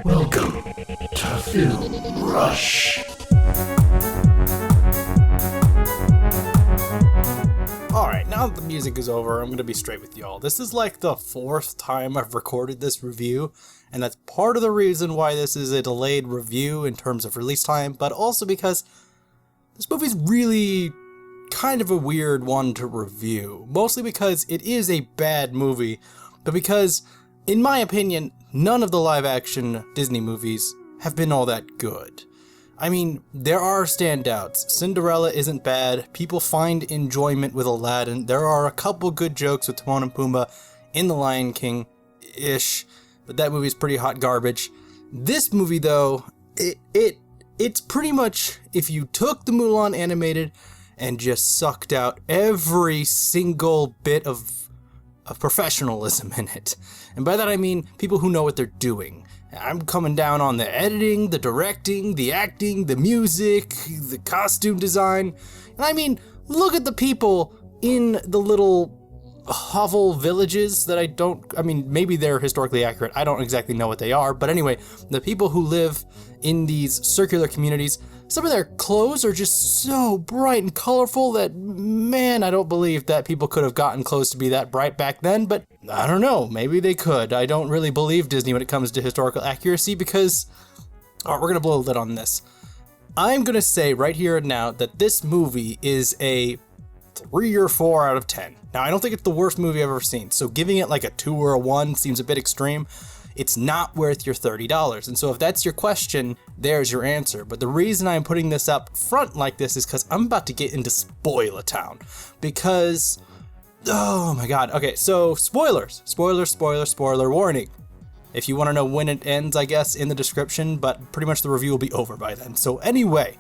Welcome to Film Rush. Alright, now that the music is over, I'm going to be straight with y'all. This is like the 4th time I've recorded this review, and that's part of the reason why this is a delayed review in terms of release time, but also because this movie's really kind of a weird one to review. Mostly because it is a bad movie, but because, in my opinion, none of the live-action Disney movies have been all that good. I mean, there are standouts. Cinderella isn't bad. People find enjoyment with Aladdin. There are a couple good jokes with Timon and Pumbaa in The Lion King-ish, but that movie's pretty hot garbage. This movie, though, it's pretty much if you took the Mulan animated and just sucked out every single bit of professionalism in it. And by that I mean people who know what they're doing. I'm coming down on the editing, the directing, the acting, the music, the costume design. And I mean, look at the people in the little hovel villages that maybe they're historically accurate. I don't exactly know what they are. But anyway, the people who live in these circular communities, some of their clothes are just so bright and colorful that, man, I don't believe that people could have gotten clothes to be that bright back then, but I don't know, maybe they could. I don't really believe Disney when it comes to historical accuracy because, we're gonna blow a lid on this. I'm gonna say right here and now that this movie is a 3 or 4 out of 10. Now, I don't think it's the worst movie I've ever seen, so giving it like a 2 or a 1 seems a bit extreme. It's not worth your $30. And so if that's your question, there's your answer. But the reason I'm putting this up front like this is because I'm about to get into Spoiler-town. Because, oh my god. Okay, so spoilers. Spoiler warning. If you want to know when it ends, I guess, in the description, but pretty much the review will be over by then. So anyway,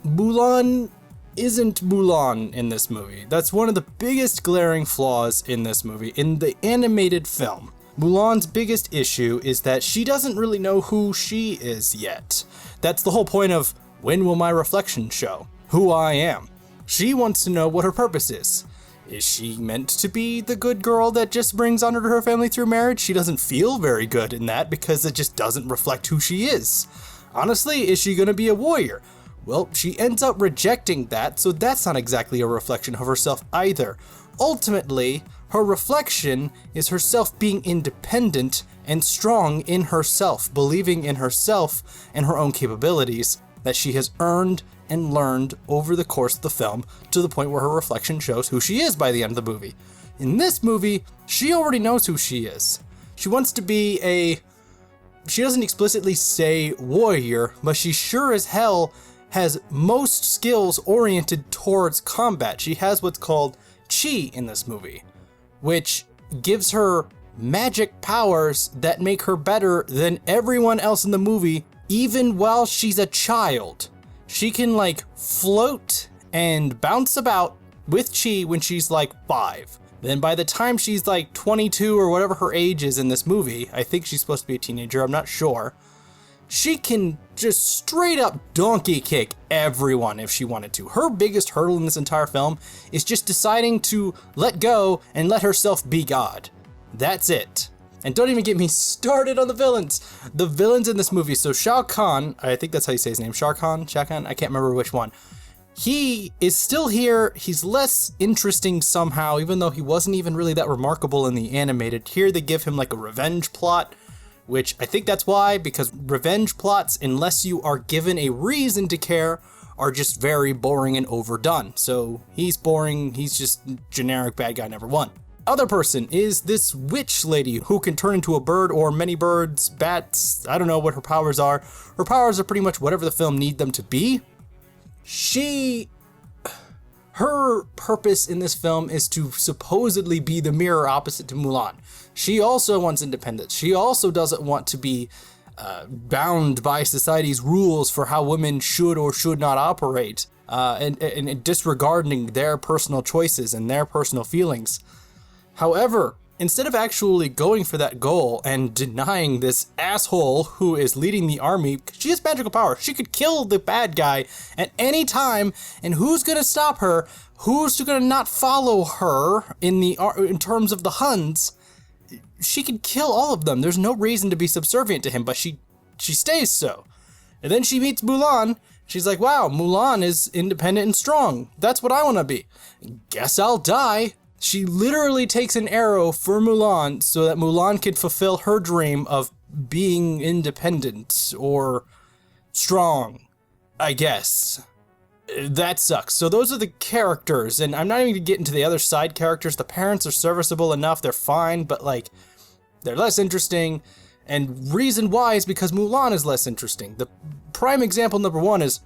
Mulan isn't Mulan in this movie. That's one of the biggest glaring flaws in this movie, in the animated film. Mulan's biggest issue is that she doesn't really know who she is yet. That's the whole point of, when will my reflection show? Who I am. She wants to know what her purpose is. Is she meant to be the good girl that just brings honor to her family through marriage? She doesn't feel very good in that because it just doesn't reflect who she is. Honestly, is she gonna be a warrior? Well, she ends up rejecting that, so that's not exactly a reflection of herself either. Ultimately, her reflection is herself being independent and strong in herself, believing in herself and her own capabilities that she has earned and learned over the course of the film to the point where her reflection shows who she is by the end of the movie. In this movie, she already knows who she is. She wants to be she doesn't explicitly say warrior, but she sure as hell has most skills oriented towards combat. She has what's called chi in this movie, which gives her magic powers that make her better than everyone else in the movie, even while she's a child. She can float and bounce about with chi when she's 5. Then by the time she's 22 or whatever her age is in this movie, I think she's supposed to be a teenager, I'm not sure, she can just straight up donkey kick everyone if she wanted to. Her biggest hurdle in this entire film is just deciding to let go and let herself be God. That's it. And don't even get me started on the villains. The villains in this movie, so Shao Kahn, I think that's how you say his name, Shao Kahn, I can't remember which one. He is still here. He's less interesting somehow, even though he wasn't even really that remarkable in the animated. Here they give him a revenge plot, which I think that's why, because revenge plots, unless you are given a reason to care, are just very boring and overdone. So he's boring, he's just generic bad guy number 1. Other person is this witch lady who can turn into a bird or many birds, bats, I don't know what her powers are. Her powers are pretty much whatever the film need them to be. Her purpose in this film is to supposedly be the mirror opposite to Mulan. She also wants independence. She also doesn't want to be bound by society's rules for how women should or should not operate, and disregarding their personal choices and their personal feelings. However, instead of actually going for that goal and denying this asshole who is leading the army, she has magical power. She could kill the bad guy at any time, and who's gonna stop her? Who's gonna not follow her in terms of the Huns? she can kill all of them. There's no reason to be subservient to him, but she stays so. And then she meets Mulan. She's like, wow, Mulan is independent and strong. That's what I want to be. Guess I'll die. She literally takes an arrow for Mulan so that Mulan can fulfill her dream of being independent or strong, I guess. That sucks. So those are the characters, and I'm not even going to get into the other side characters. The parents are serviceable enough, they're fine, but like, they're less interesting, and reason why is because Mulan is less interesting. The prime example number one is,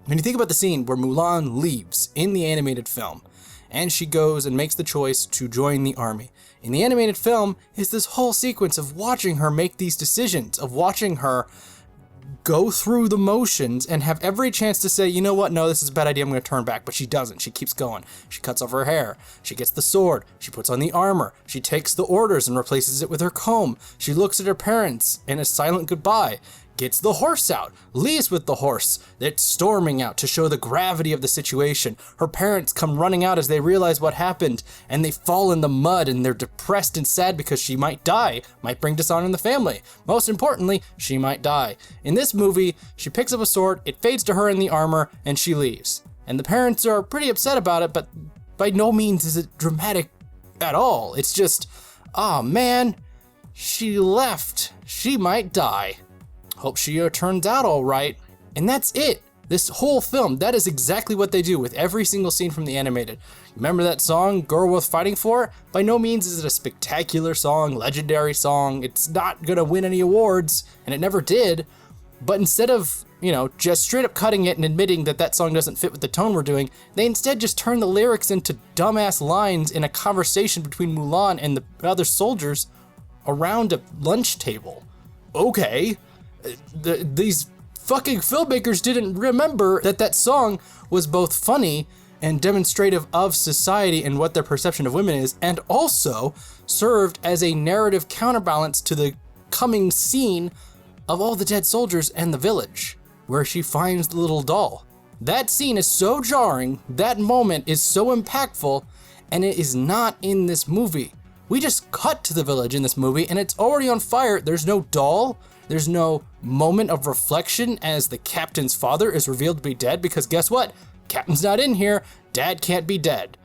when you think about the scene where Mulan leaves in the animated film, and she goes and makes the choice to join the army. In the animated film is this whole sequence of watching her make these decisions, of watching her go through the motions and have every chance to say, you know what, no, this is a bad idea, I'm going to turn back, but she doesn't. She keeps going. She cuts off her hair. She gets the sword. She puts on the armor. She takes the orders and replaces it with her comb. She looks at her parents in a silent goodbye. Gets the horse out, leaves with the horse. It's storming out to show the gravity of the situation. Her parents come running out as they realize what happened, and they fall in the mud, and they're depressed and sad because she might die, might bring dishonor in the family. Most importantly, she might die. In this movie, she picks up a sword, it fades to her in the armor, and she leaves. And the parents are pretty upset about it, but by no means is it dramatic at all. It's just, oh man, she left. She might die. Hope she turns out all right. And that's it. This whole film, that is exactly what they do with every single scene from the animated. Remember that song, Girl Worth Fighting For? By no means is it a spectacular song, legendary song. It's not gonna win any awards, and it never did. But instead of, just straight up cutting it and admitting that that song doesn't fit with the tone we're doing, they instead just turn the lyrics into dumbass lines in a conversation between Mulan and the other soldiers around a lunch table. Okay. These fucking filmmakers didn't remember that song was both funny and demonstrative of society and what their perception of women is, and also served as a narrative counterbalance to the coming scene of all the dead soldiers and the village, where she finds the little doll. That scene is so jarring, that moment is so impactful, and it is not in this movie. We just cut to the village in this movie, and it's already on fire. There's no doll. There's no moment of reflection as the captain's father is revealed to be dead, because guess what? Captain's not in here. Dad can't be dead.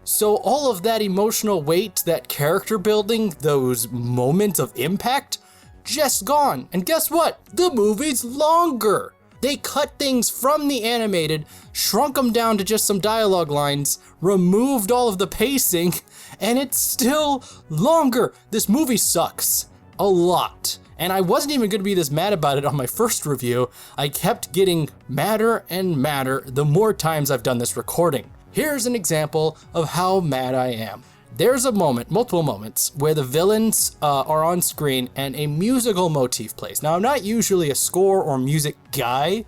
So all of that emotional weight, that character building, those moments of impact, just gone. And guess what? The movie's longer. They cut things from the animated, shrunk them down to just some dialogue lines, removed all of the pacing, and it's still longer. This movie sucks a lot. And I wasn't even going to be this mad about it on my first review. I kept getting madder and madder the more times I've done this recording. Here's an example of how mad I am. There's a moment, multiple moments, where the villains are on screen and a musical motif plays. Now, I'm not usually a score or music guy.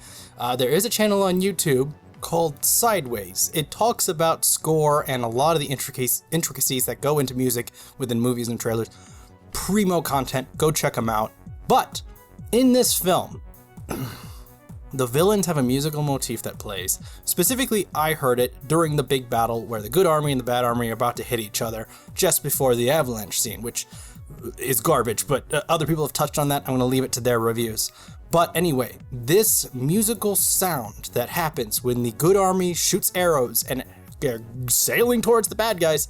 There is a channel on YouTube called Sideways. It talks about score and a lot of the intricacies that go into music within movies and trailers. Primo content, go check them out. But in this film, the villains have a musical motif that plays. Specifically, I heard it during the big battle where the good army and the bad army are about to hit each other just before the avalanche scene, which is garbage, but other people have touched on that. I'm going to leave it to their reviews. But anyway, this musical sound that happens when the good army shoots arrows and they're sailing towards the bad guys,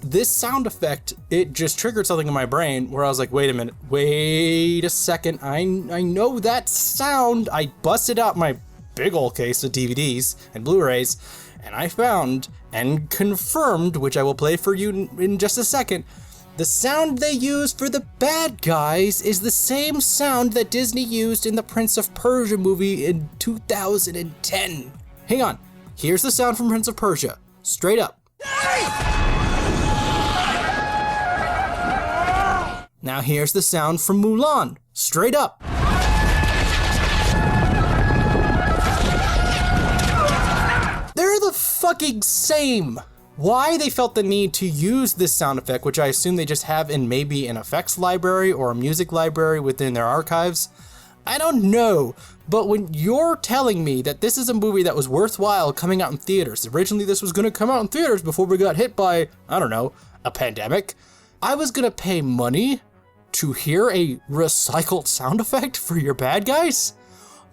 this sound effect, it just triggered something in my brain where I was like, wait a minute, wait a second, I know that sound. I busted out my big old case of DVDs and Blu-rays, and I found and confirmed, which I will play for you in just a second, the sound they use for the bad guys is the same sound that Disney used in the Prince of Persia movie in 2010. Hang on, here's the sound from Prince of Persia, straight up. Now here's the sound from Mulan, straight up. They're the fucking same. Why they felt the need to use this sound effect, which I assume they just have in maybe an effects library or a music library within their archives, I don't know. But when you're telling me that this is a movie that was worthwhile coming out in theaters, originally this was going to come out in theaters before we got hit by, I don't know, a pandemic, I was gonna pay money to hear a recycled sound effect for your bad guys?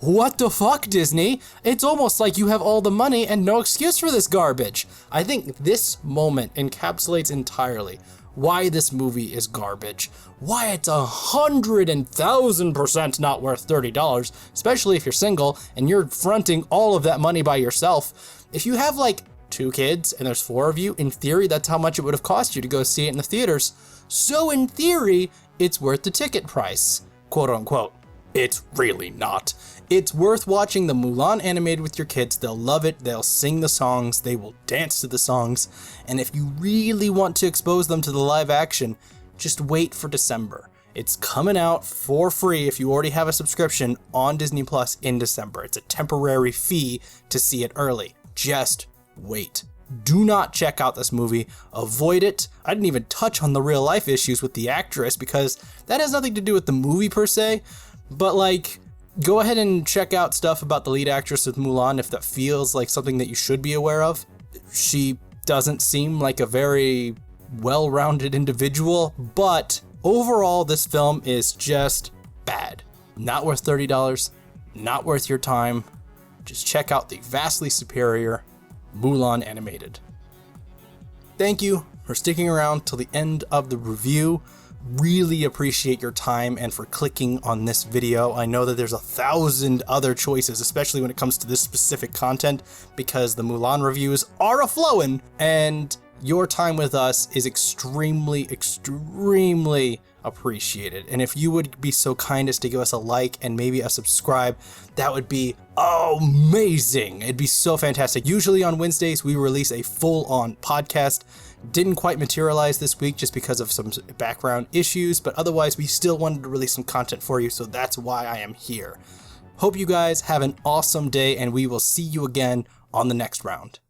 What the fuck, Disney? It's almost like you have all the money and no excuse for this garbage. I think this moment encapsulates entirely why this movie is garbage. Why it's 100,000% not worth $30, especially if you're single and you're fronting all of that money by yourself. If you have like 2 kids and there's 4 of you, in theory, that's how much it would have cost you to go see it in the theaters. So in theory, it's worth the ticket price, quote unquote. It's really not. It's worth watching the Mulan animated with your kids. They'll love it. They'll sing the songs. They will dance to the songs. And if you really want to expose them to the live action, just wait for December. It's coming out for free if you already have a subscription on Disney Plus in December. It's a temporary fee to see it early. Just wait. Do not check out this movie. Avoid it. I didn't even touch on the real life issues with the actress because that has nothing to do with the movie per se. But like, go ahead and check out stuff about the lead actress with Mulan if that feels like something that you should be aware of. She doesn't seem like a very well-rounded individual, but overall this film is just bad. Not worth $30, not worth your time. Just check out the vastly superior Mulan animated. Thank you for sticking around till the end of the review. Really appreciate your time and for clicking on this video. I know that there's 1,000 other choices, especially when it comes to this specific content, because the Mulan reviews are a-flowing, and your time with us is extremely appreciated. And if you would be so kind as to give us a like and maybe a subscribe, that would be amazing. It'd be so fantastic. Usually on Wednesdays, we release a full-on podcast. Didn't quite materialize this week just because of some background issues, but otherwise we still wanted to release some content for you, so that's why I am here. Hope you guys have an awesome day, and we will see you again on the next round.